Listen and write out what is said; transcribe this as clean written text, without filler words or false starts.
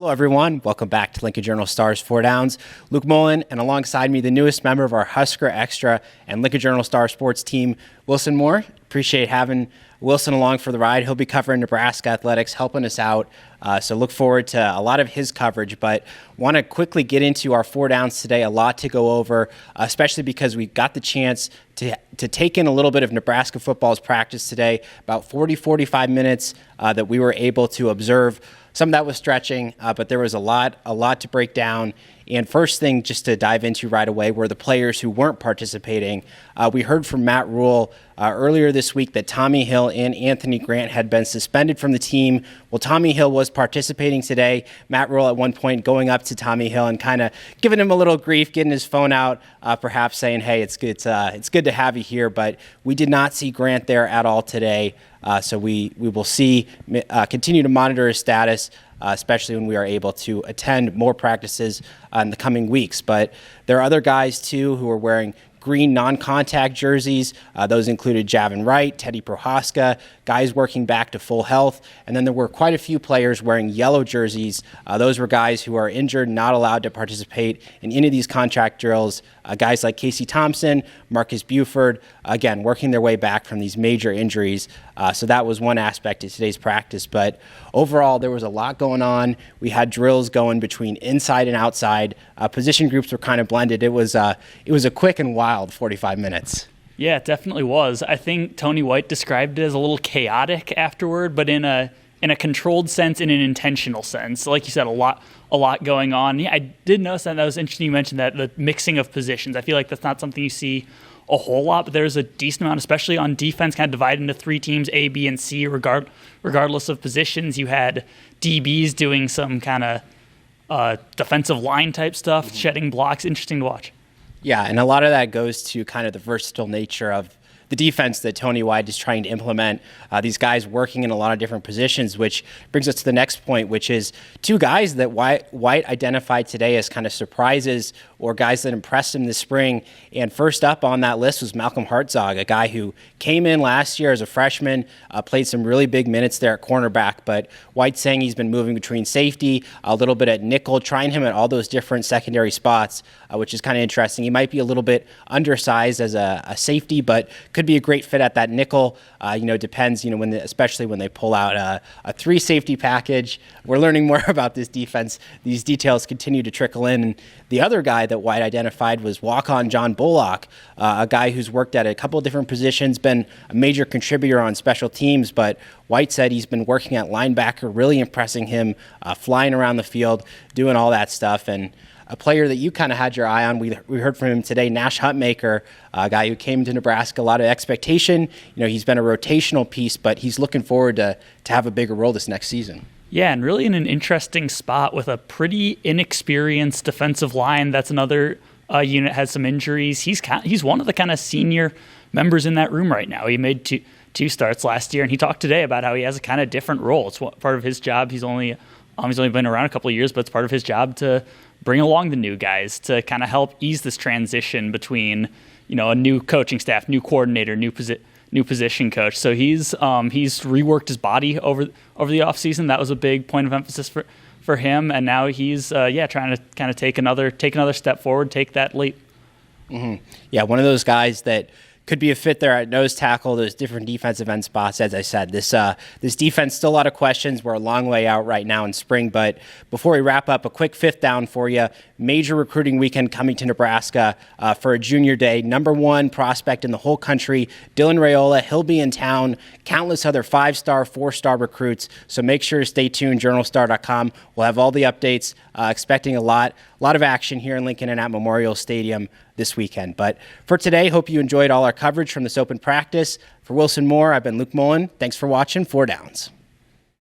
Hello, everyone. Welcome back to Lincoln Journal Stars 4 Downs. Luke Mullin, and alongside me, the newest member of our Husker Extra and Lincoln Journal Star Sports team, Wilson Moore. Appreciate having Wilson along for the ride. He'll be covering Nebraska athletics, helping us out. So look forward to a lot of his coverage, but want to quickly get into our 4 Downs today. A lot to go over, especially because we got the chance to take in a little bit of Nebraska football's practice today, about 45 minutes that we were able to observe. Some of that was stretching, but there was a lot to break down. And first thing just to dive into right away were the players who weren't participating. We heard from Matt Rule earlier this week that Tommy Hill and Anthony Grant had been suspended from the team. Well, Tommy Hill was participating today. Matt Rule at one point going up to Tommy Hill and kind of giving him a little grief, getting his phone out, perhaps saying, hey, it's good to have you here. But we did not see Grant there at all today. So we will continue to monitor his status, especially when we are able to attend more practices in the coming weeks. But there are other guys, too, who are wearing green non-contact jerseys. Those included Javin Wright, Teddy Prohaska, guys working back to full health. And then there were quite a few players wearing yellow jerseys. Those were guys who are injured, not allowed to participate in any of these contract drills. Guys like Casey Thompson, Marcus Buford, again, working their way back from these major injuries. So that was one aspect of today's practice. But overall, there was a lot going on. We had drills going between inside and outside. Position groups were kind of blended. It was a quick and wild 45 minutes. Yeah, it definitely was. I think Tony White described it as a little chaotic afterward, but in a controlled sense, in an intentional sense. Like you said, a lot going on. Yeah, I did notice that was interesting. You mentioned that the mixing of positions. I feel like that's not something you see a whole lot, but there's a decent amount, especially on defense, kind of divided into 3 teams, A, B, and C, regardless of positions. You had DBs doing some kind of defensive line type stuff, shedding blocks. Interesting to watch. Yeah, and a lot of that goes to kind of the versatile nature of the defense that Tony White is trying to implement. These guys working in a lot of different positions, which brings us to the next point, which is 2 guys that White identified today as kind of surprises or guys that impressed him this spring. And first up on that list was Malcolm Hartzog, a guy who came in last year as a freshman, played some really big minutes there at cornerback, but White's saying he's been moving between safety, a little bit at nickel, trying him at all those different secondary spots, which is kind of interesting. He might be a little bit undersized as a safety, but could be a great fit at that nickel. Depends, especially when they pull out a 3 safety package. We're learning more about this defense. These details continue to trickle in. And the other guy that White identified was walk-on John Bullock, a guy who's worked at a couple of different positions, been a major contributor on special teams, but White said he's been working at linebacker, really impressing him, flying around the field, doing all that stuff. And a player that you kind of had your eye on, we heard from him today, Nash Huntmaker, a guy who came to Nebraska, a lot of expectation. He's been a rotational piece, but he's looking forward to have a bigger role this next season. Yeah, and really in an interesting spot with a pretty inexperienced defensive line. That's another unit has some injuries. He's one of the kind of senior members in that room right now. He made two starts last year, and he talked today about how he has a kind of different role. It's part of his job. He's only been around a couple of years, but it's part of his job to bring along the new guys to kind of help ease this transition between, a new coaching staff, new coordinator, new position coach. So he's reworked his body over the offseason. That was a big point of emphasis for him, and now he's trying to kind of take another step forward, take that leap. Mm-hmm. Yeah, one of those guys that could be a fit there at nose tackle, those different defensive end spots. As I said, this defense, still a lot of questions. We're a long way out right now in spring, but before we wrap up, a quick 5th down for you. Major recruiting weekend coming to Nebraska for a junior day. Number 1 prospect in the whole country, Dylan Raiola. He'll be in town. Countless other 5-star, 4-star recruits. So make sure to stay tuned. JournalStar.com. We'll have all the updates. Expecting a lot of action here in Lincoln and at Memorial Stadium this weekend. But for today, hope you enjoyed all our coverage from this open practice. For Wilson Moore, I've been Luke Mullin. Thanks for watching 4 Downs.